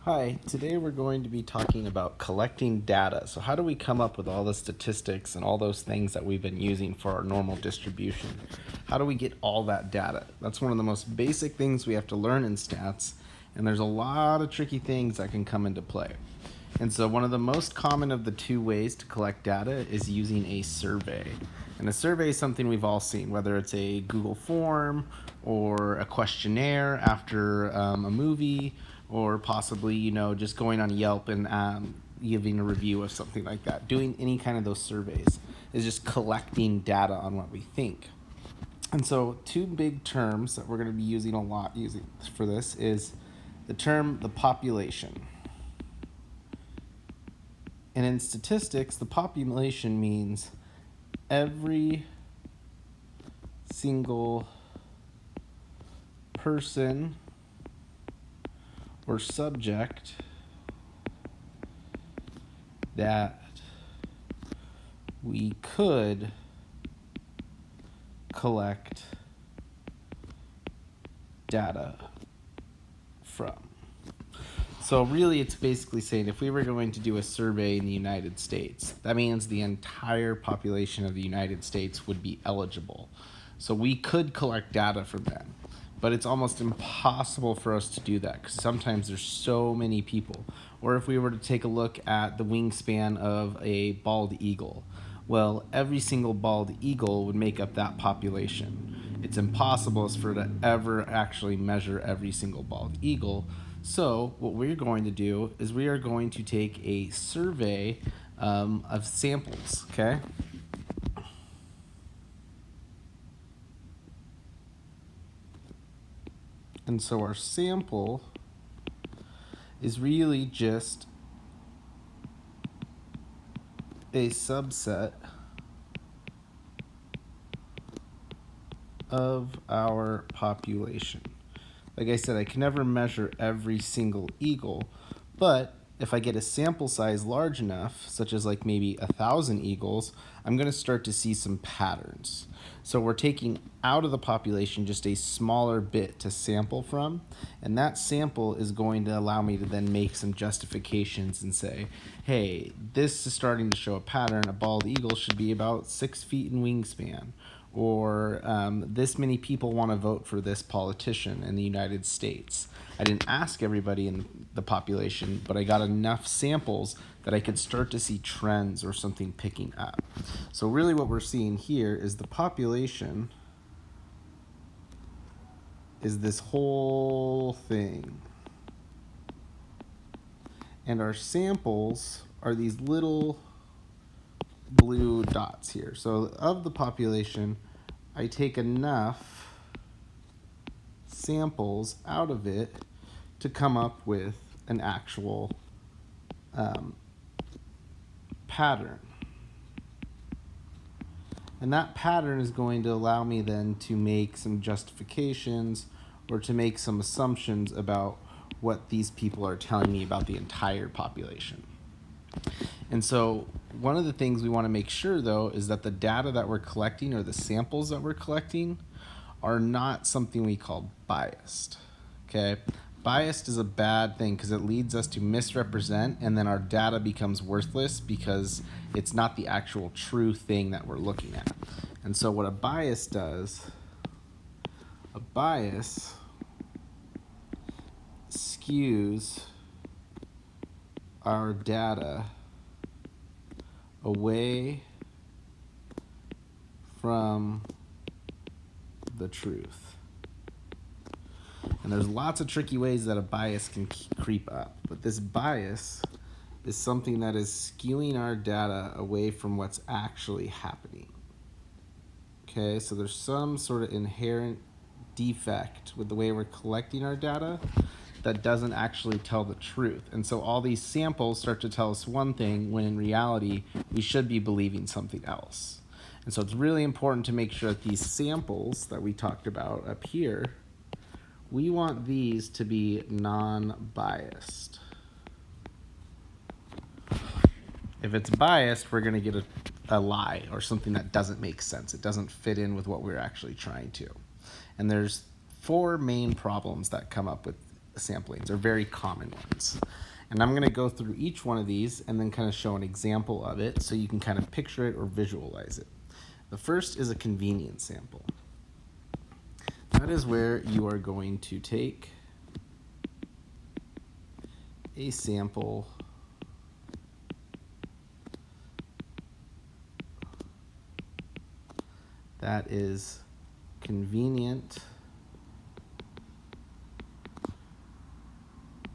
Hi, today we're going to be talking about collecting data. So, how do we come up with all the statistics and all those things that we've been using for our normal distribution? How do we get all that data? That's one of the most basic things we have to learn in stats, and there's a lot of tricky things that can come into play. And so, one of the most common of the two ways to collect data is using a survey. And a survey is something we've all seen, whether it's a Google form or a questionnaire after a movie, or possibly, just going on Yelp and giving a review of something like that. Doing any kind of those surveys is just collecting data on what we think. And so, two big terms that we're going to be using a lot using for this is the population. And in statistics, the population means every single person or subject that we could collect data from. So really, it's basically saying if we were going to do a survey in the United States, that means the entire population of the United States would be eligible. So we could collect data from them, but it's almost impossible for us to do that because sometimes there's so many people. Or if we were to take a look at the wingspan of a bald eagle, well, every single bald eagle would make up that population. It's impossible for to ever actually measure every single bald eagle. So what we're going to do is we are going to take a survey of samples, okay? And so our sample is really just a subset of our population. Like I said, I can never measure every single eagle, but if I get a sample size large enough, such as like maybe 1,000 eagles, I'm going to start to see some patterns. So we're taking out of the population just a smaller bit to sample from, and that sample is going to allow me to then make some justifications and say, hey, this is starting to show a pattern. A bald eagle should be about 6 feet in wingspan, or this many people want to vote for this politician in the United States. I didn't ask everybody in the population, but I got enough samples that I could start to see trends or something picking up. So really what we're seeing here is the population is this whole thing. And our samples are these little blue dots here. So of the population, I take enough samples out of it to come up with an actual pattern. And that pattern is going to allow me then to make some justifications or to make some assumptions about what these people are telling me about the entire population. And so one of the things we want to make sure, though, is that the data that we're collecting or the samples that we're collecting are not something we call biased. Okay? Biased is a bad thing because it leads us to misrepresent, and then our data becomes worthless because it's not the actual true thing that we're looking at. And so what a bias does, a bias skews our data away from the truth. And there's lots of tricky ways that a bias can creep up, but this bias is something that is skewing our data away from what's actually happening. Okay, so there's some sort of inherent defect with the way we're collecting our data that doesn't actually tell the truth. And so all these samples start to tell us one thing when in reality we should be believing something else. And so it's really important to make sure that these samples that we talked about up here, we want these to be non-biased. If it's biased, we're going to get a lie or something that doesn't make sense. It doesn't fit in with what we're actually trying to. And there's 4 main problems that come up with samplings, or very common ones. And I'm going to go through each one of these and then kind of show an example of it so you can kind of picture it or visualize it. The first is a convenience sample. That is where you are going to take a sample that is convenient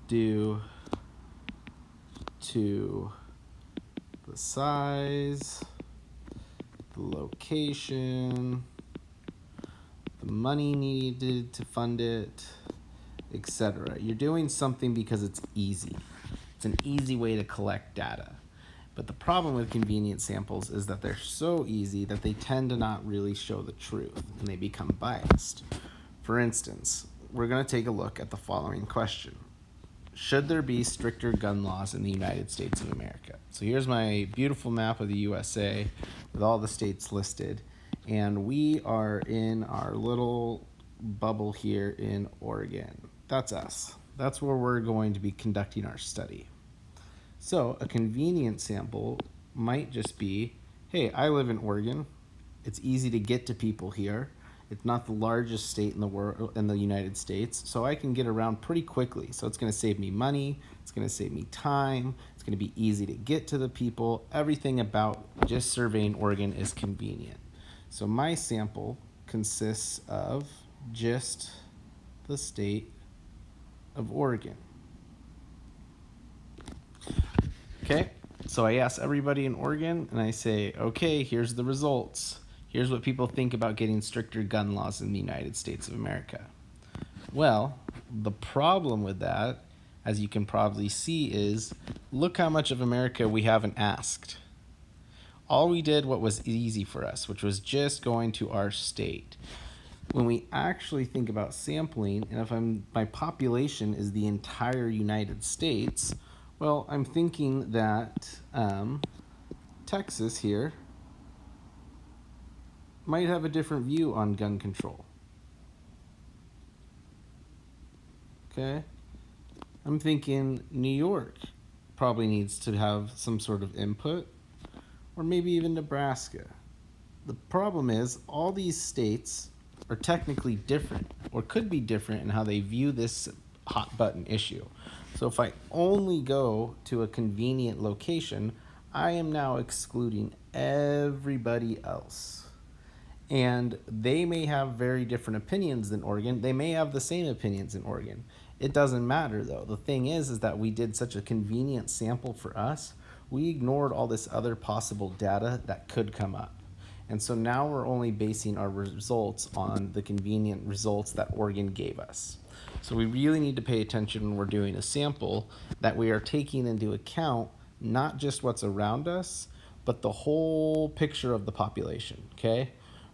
due to the size, the location, the money needed to fund it, etc. You're doing something because it's easy. It's an easy way to collect data. But the problem with convenience samples is that they're so easy that they tend to not really show the truth and they become biased. For instance, we're going to take a look at the following question. Should there be stricter gun laws in the United States of America? So here's my beautiful map of the USA with all the states listed. And we are in our little bubble here in Oregon. That's us. That's where we're going to be conducting our study. So a convenience sample might just be, hey, I live in Oregon. It's easy to get to people here. It's not the largest state in the world, in the United States, so I can get around pretty quickly. So it's going to save me money. It's going to save me time. It's going to be easy to get to the people. Everything about just surveying Oregon is convenient. So my sample consists of just the state of Oregon. Okay, so I ask everybody in Oregon and I say, okay, here's the results. Here's what people think about getting stricter gun laws in the United States of America. Well, the problem with that, as you can probably see, is look how much of America we haven't asked. All we did what was easy for us, which was just going to our state. When we actually think about sampling, and if my population is the entire United States, well, I'm thinking that Texas here might have a different view on gun control. Okay? I'm thinking New York probably needs to have some sort of input, or maybe even Nebraska. The problem is all these states are technically different, or could be different in how they view this hot button issue. So if I only go to a convenient location, I am now excluding everybody else. And they may have very different opinions than Oregon. They may have the same opinions in Oregon. It doesn't matter though. The thing is that we did such a convenient sample for us, we ignored all this other possible data that could come up. And so now we're only basing our results on the convenient results that Oregon gave us. So we really need to pay attention when we're doing a sample that we are taking into account not just what's around us, but the whole picture of the population, okay?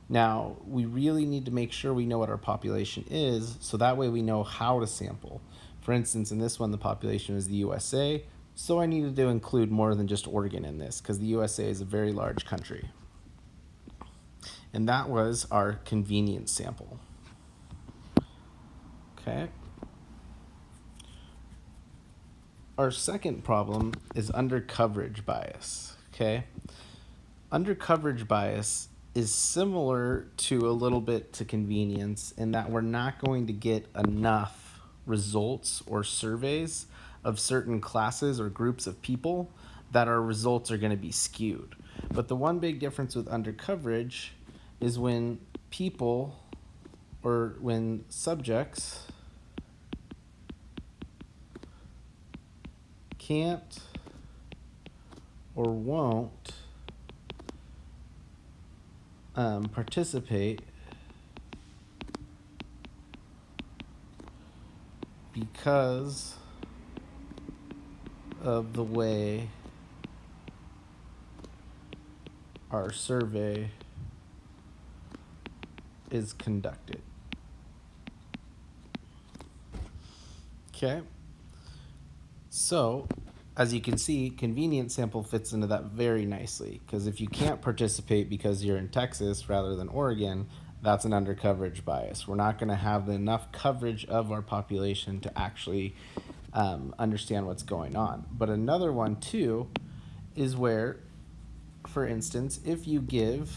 Now, we really need to make sure we know what our population is, so that way we know how to sample. For instance, in this one, the population is the USA, so I needed to include more than just Oregon in this, because the USA is a very large country. And that was our convenience sample. Okay. Our second problem is undercoverage bias, okay? Undercoverage bias is similar to a little bit to convenience in that we're not going to get enough results or surveys of certain classes or groups of people that our results are going to be skewed. But the one big difference with undercoverage is when people or when subjects can't or won't participate because of the way our survey is conducted. Okay, so as you can see, convenience sample fits into that very nicely, because if you can't participate because you're in Texas rather than Oregon, that's an undercoverage bias. We're not going to have enough coverage of our population to actually understand what's going on. But another one too is where, for instance, if you give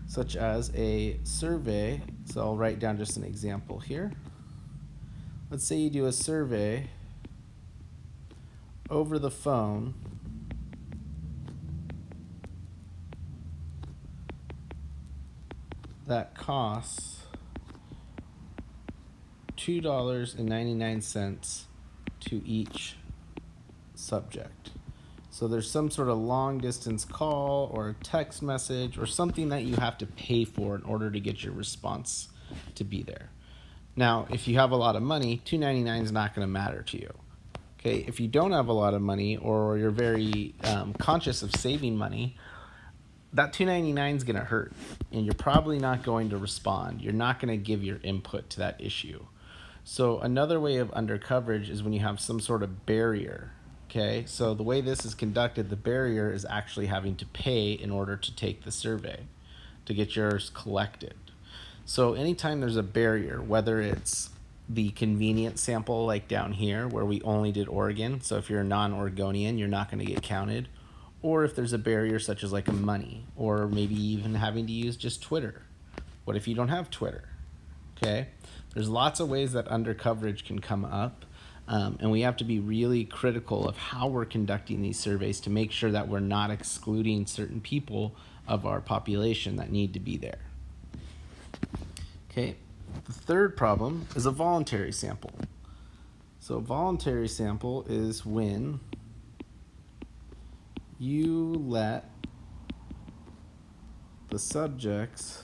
such as a survey, so I'll write down just an example here. Let's say you do a survey over the phone that costs $2.99 to each subject. So there's some sort of long distance call or a text message or something that you have to pay for in order to get your response to be there. Now, if you have a lot of money, $2.99 is not going to matter to you. Okay, if you don't have a lot of money or you're very conscious of saving money, that $2.99 is going to hurt, and you're probably not going to respond. You're not going to give your input to that issue. So another way of undercoverage is when you have some sort of barrier. Okay, so the way this is conducted, the barrier is actually having to pay in order to take the survey, to get yours collected. So anytime there's a barrier, whether it's the convenience sample like down here where we only did Oregon, so if you're a non-Oregonian, you're not going to get counted, or if there's a barrier such as like a money, or maybe even having to use just Twitter. What if you don't have Twitter? Okay, there's lots of ways that undercoverage can come up, and we have to be really critical of how we're conducting these surveys to make sure that we're not excluding certain people of our population that need to be there. Okay, the third problem is a voluntary sample. So a voluntary sample is when you let the subjects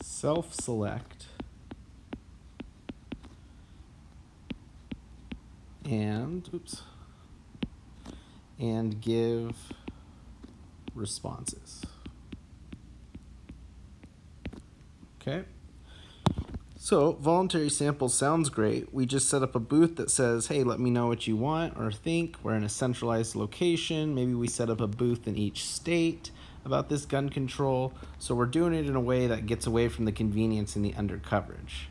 self-select and give responses. Okay, so voluntary sample sounds great. We just set up a booth that says, hey, let me know what you want or think. We're in a centralized location. Maybe we set up a booth in each state about this gun control. So we're doing it in a way that gets away from the convenience and the undercoverage.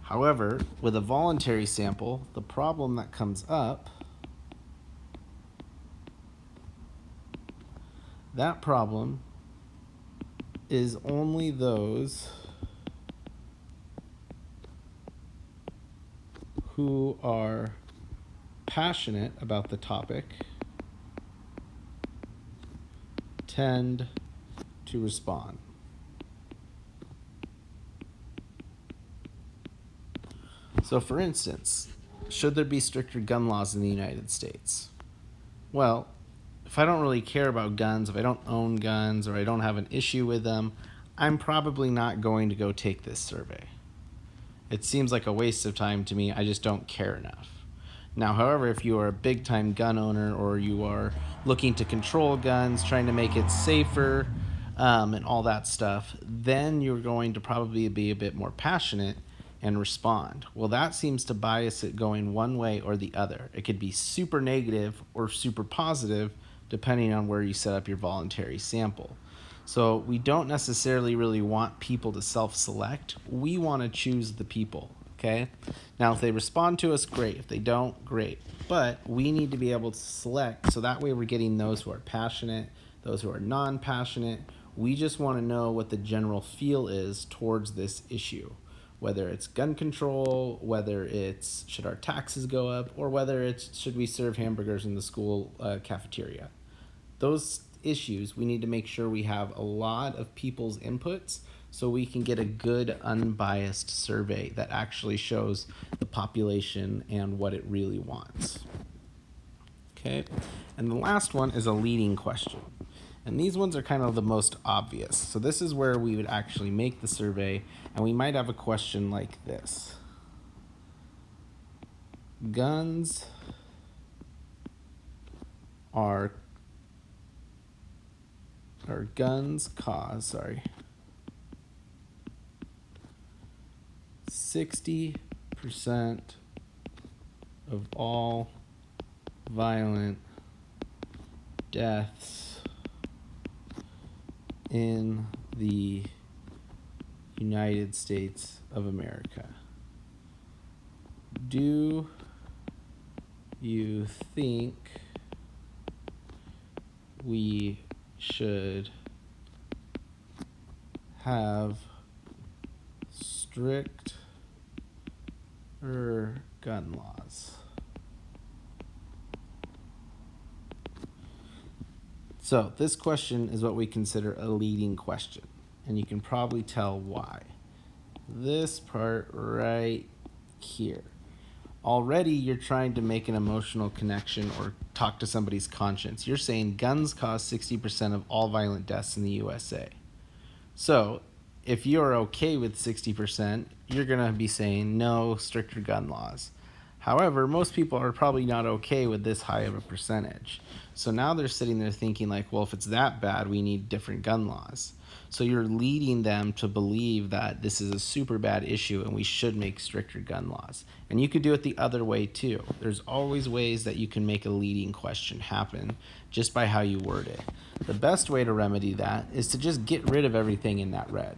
However, with a voluntary sample, the problem that comes up, that problem is only those who are passionate about the topic tend to respond. So for instance, should there be stricter gun laws in the United States? Well, if I don't really care about guns, if I don't own guns, or I don't have an issue with them, I'm probably not going to go take this survey. It seems like a waste of time to me. I just don't care enough. Now, however, if you are a big-time gun owner or you are looking to control guns, trying to make it safer, and all that stuff, then you're going to probably be a bit more passionate and respond. Well, that seems to bias it going one way or the other. It could be super negative or super positive depending on where you set up your voluntary sample. So we don't necessarily really want people to self-select. We want to choose the people, okay? Now, if they respond to us, great. If they don't, great. But we need to be able to select, so that way we're getting those who are passionate, those who are non-passionate. We just want to know what the general feel is towards this issue, whether it's gun control, whether it's should our taxes go up, or whether it's should we serve hamburgers in the school cafeteria. Those issues, we need to make sure we have a lot of people's inputs so we can get a good unbiased survey that actually shows the population and what it really wants. Okay, and the last one is a leading question. And these ones are kind of the most obvious. So this is where we would actually make the survey, and we might have a question like this. Guns cause 60% of all violent deaths in the United States of America. Do you think we should have stricter gun laws? So this question is what we consider a leading question, and you can probably tell why. This part right here. Already you're trying to make an emotional connection or talk to somebody's conscience. You're saying guns cause 60% of all violent deaths in the USA. So if you're okay with 60%, you're going to be saying no stricter gun laws. However, most people are probably not okay with this high of a percentage. So now they're sitting there thinking like, well, if it's that bad, we need different gun laws. So you're leading them to believe that this is a super bad issue and we should make stricter gun laws. And you could do it the other way too. There's always ways that you can make a leading question happen just by how you word it. The best way to remedy that is to just get rid of everything in that red.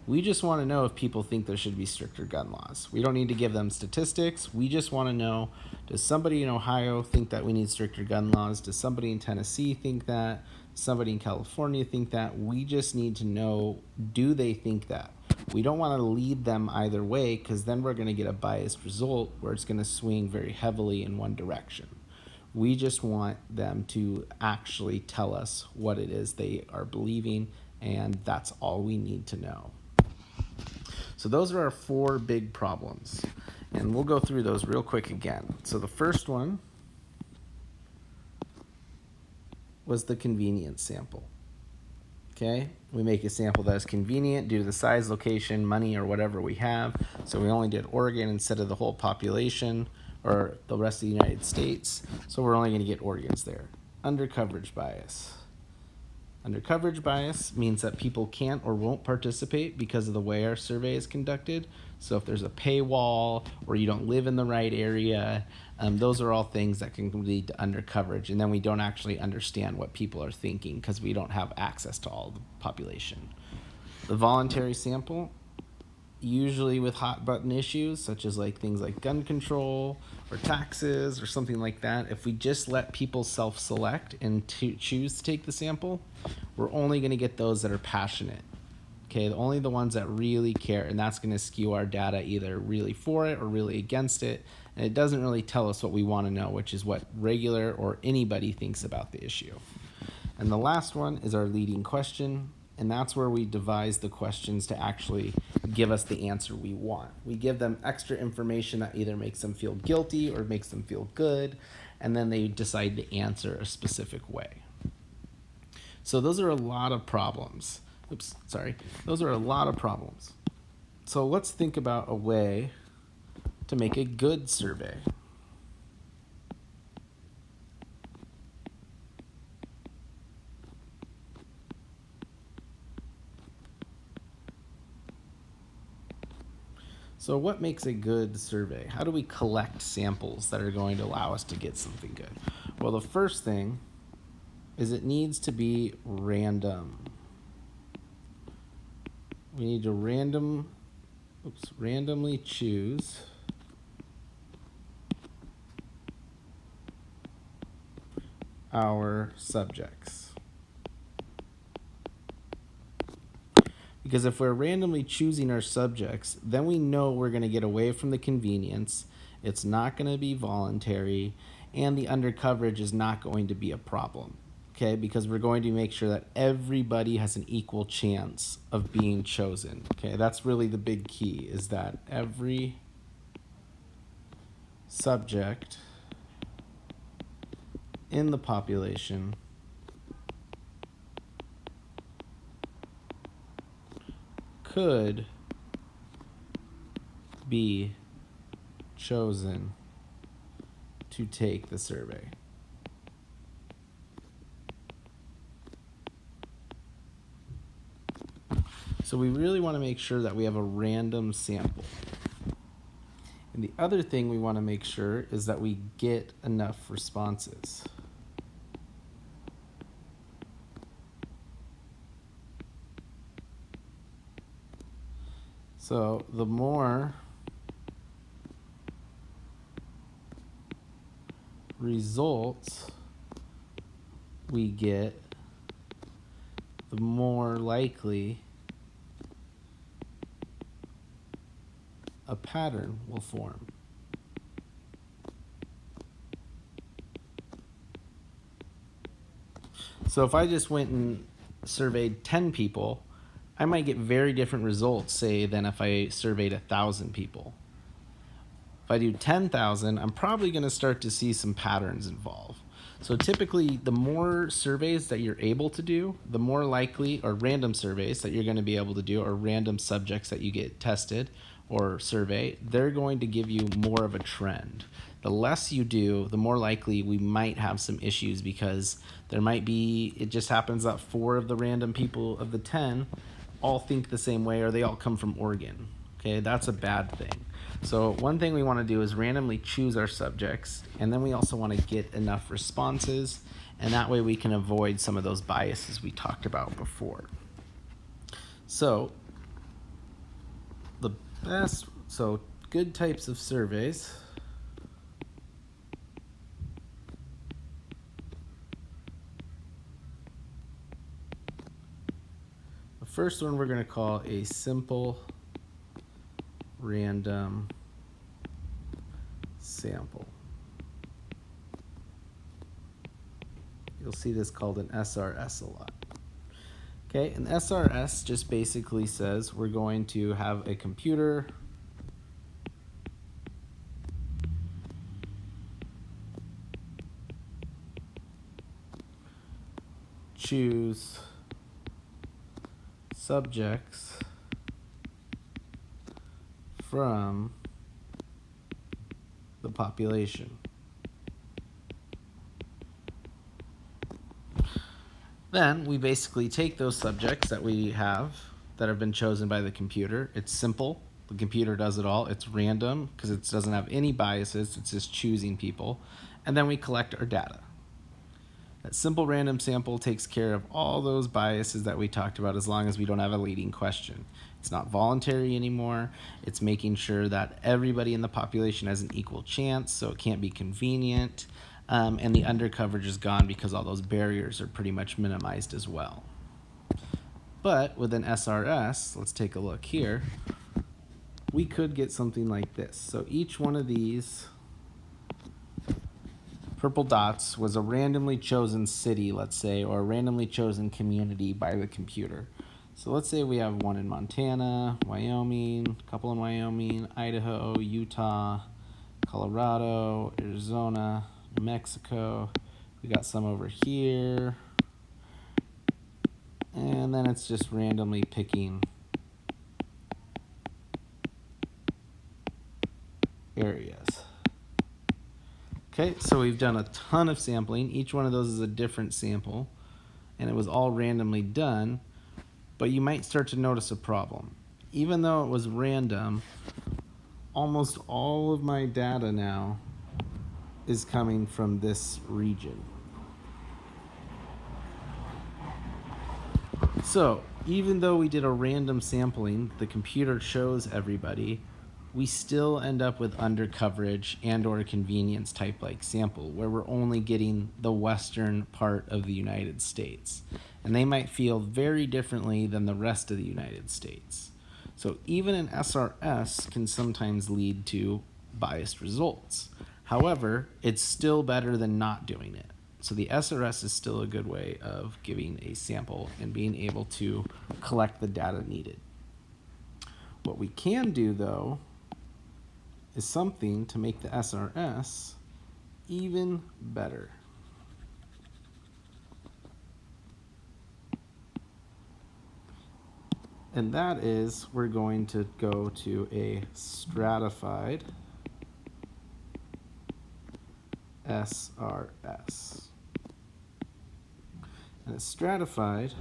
We just want to know if people think there should be stricter gun laws. We don't need to give them statistics. We just want to know, does somebody in Ohio think that we need stricter gun laws? Does somebody in Tennessee think that? Does somebody in California think that? We just need to know, do they think that? We don't want to lead them either way, because then we're going to get a biased result where it's going to swing very heavily in one direction. We just want them to actually tell us what it is they are believing, and that's all we need to know. So those are our 4 big problems, and we'll go through those real quick again. So the first one was the convenience sample. Okay, we make a sample that is convenient due to the size, location, money, or whatever we have. So we only did Oregon instead of the whole population or the rest of the United States. So we're only going to get Oregon's there. Undercoverage bias. Undercoverage bias means that people can't or won't participate because of the way our survey is conducted. So if there's a paywall or you don't live in the right area, those are all things that can lead to undercoverage. And then we don't actually understand what people are thinking because we don't have access to all the population. The voluntary sample, usually with hot button issues such as like things like gun control or taxes or something like that, if we just let people self-select and choose to take the sample, we're only going to get those that are passionate. Okay, only the ones that really care, and that's going to skew our data either really for it or really against it, and it doesn't really tell us what we want to know, which is what regular or anybody thinks about the issue. And the last one is our leading question, and that's where we devise the questions to actually give us the answer we want. We give them extra information that either makes them feel guilty or makes them feel good, and then they decide to answer a specific way. So those are a lot of problems. Those are a lot of problems. So let's think about a way to make a good survey. So what makes a good survey? How do we collect samples that are going to allow us to get something good? Well, the first thing is it needs to be random. We need to randomly choose our subjects. Because if we're randomly choosing our subjects, then we know we're going to get away from the convenience, it's not going to be voluntary, and the undercoverage is not going to be a problem. Okay, because we're going to make sure that everybody has an equal chance of being chosen. Okay, that's really the big key, is that every subject in the population could be chosen to take the survey. So we really want to make sure that we have a random sample. And the other thing we want to make sure is that we get enough responses. So the more results we get, the more likely a pattern will form. So if I just went and surveyed 10 people, I might get very different results, say, than if I surveyed 1,000 people. If I do 10,000, I'm probably going to start to see some patterns involved. So typically, the more surveys that you're able to do, the more likely, or random surveys that you're going to be able to do, or random subjects that you get tested or survey, they're going to give you more of a trend. The less you do, the more likely we might have some issues, because there might be, it just happens that 4 of the random people of the 10 all think the same way, or they all come from Oregon. Okay, that's a bad thing. So one thing we want to do is randomly choose our subjects, and then we also want to get enough responses, and that way we can avoid some of those biases we talked about before. So good types of surveys. The first one we're going to call a simple random sample. You'll see this called an SRS a lot. Okay, an SRS just basically says we're going to have a computer choose subjects from the population. Then we basically take those subjects that we have that have been chosen by the computer. It's simple. The computer does it all. It's random because it doesn't have any biases. It's just choosing people. And then we collect our data. That simple random sample takes care of all those biases that we talked about, as long as we don't have a leading question. It's not voluntary anymore. It's making sure that everybody in the population has an equal chance, so it can't be convenient. And the undercoverage is gone because all those barriers are pretty much minimized as well. But with an SRS, let's take a look here, we could get something like this. So each one of these purple dots was a randomly chosen city, let's say, or a randomly chosen community by the computer. So let's say we have one in Montana, Wyoming, a couple in Wyoming, Idaho, Utah, Colorado, Arizona, New Mexico. We got some over here. And then it's just randomly picking areas. Okay, so we've done a ton of sampling. Each one of those is a different sample, and it was all randomly done, but you might start to notice a problem. Even though it was random, almost all of my data now is coming from this region. So even though we did a random sampling, the computer shows everybody, we still end up with undercoverage and or a convenience type like sample, where we're only getting the western part of the United States. And they might feel very differently than the rest of the United States. So even an SRS can sometimes lead to biased results. However, it's still better than not doing it. So the SRS is still a good way of giving a sample and being able to collect the data needed. What we can do, though, is something to make the SRS even better. And that is, we're going to go to a stratified SRS. And a stratified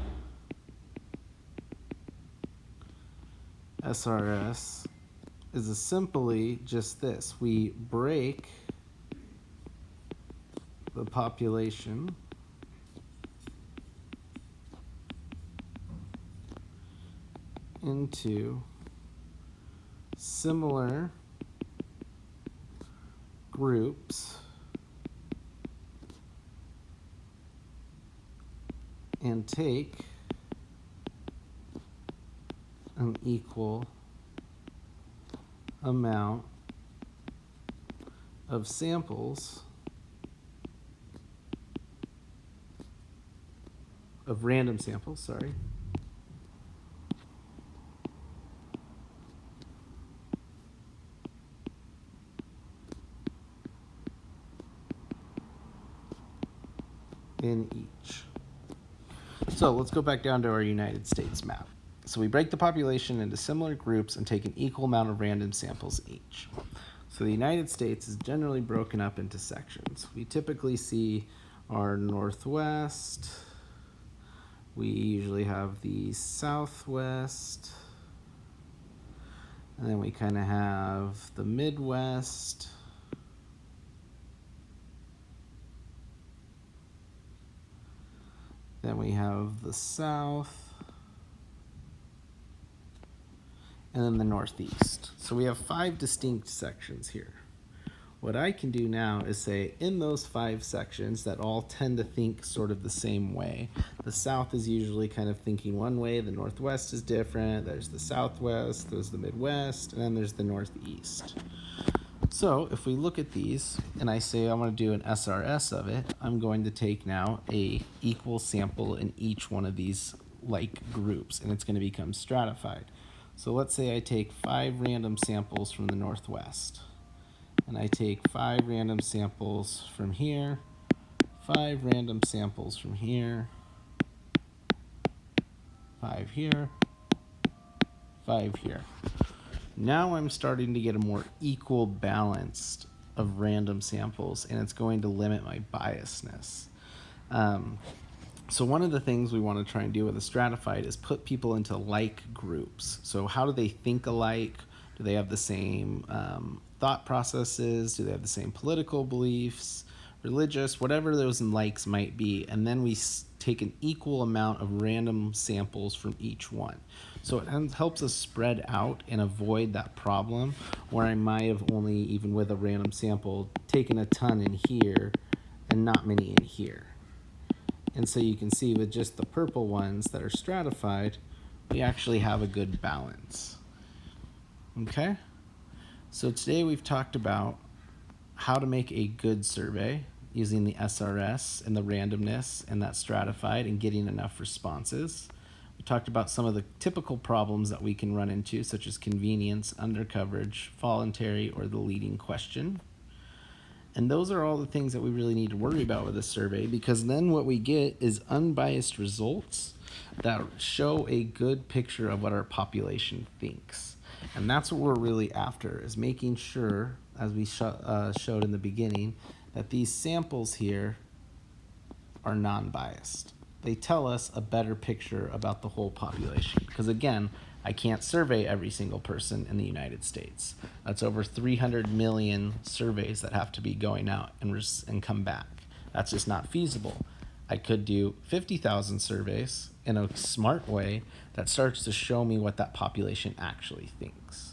SRS is simply just this. We break the population into similar groups and take an equal amount of samples of random samples, sorry, in each. So let's go back down to our United States map. So we break the population into similar groups and take an equal amount of random samples each. So the United States is generally broken up into sections. We typically see our Northwest. We usually have the Southwest. And then we kind of have the Midwest. Then we have the South. And then the Northeast. So we have 5 distinct sections here. What I can do now is say in those 5 sections that all tend to think sort of the same way. The South is usually kind of thinking one way, the Northwest is different, there's the Southwest, there's the Midwest, and then there's the Northeast. So if we look at these and I say I want to do an SRS of it, I'm going to take now a equal sample in each one of these like groups, and it's going to become stratified. So let's say I take 5 random samples from the Northwest, and I take 5 random samples from here, 5 random samples from here, 5 here, 5 here. Now I'm starting to get a more equal balance of random samples, and it's going to limit my biasness. So one of the things we want to try and do with a stratified is put people into like groups. So how do they think alike? Do they have the same thought processes? Do they have the same political beliefs, religious, whatever those likes might be? And then we take an equal amount of random samples from each one. So it helps us spread out and avoid that problem where I might have only, even with a random sample, taken a ton in here and not many in here. And so you can see with just the purple ones that are stratified, we actually have a good balance. Okay? So today we've talked about how to make a good survey using the SRS and the randomness and that stratified and getting enough responses. We talked about some of the typical problems that we can run into, such as convenience, undercoverage, voluntary, or the leading question. And those are all the things that we really need to worry about with a survey, because then what we get is unbiased results that show a good picture of what our population thinks. And that's what we're really after, is making sure, as we showed in the beginning, that these samples here are non-biased. They tell us a better picture about the whole population. Because again, I can't survey every single person in the United States. That's over 300 million surveys that have to be going out and come back. That's just not feasible. I could do 50,000 surveys in a smart way that starts to show me what that population actually thinks.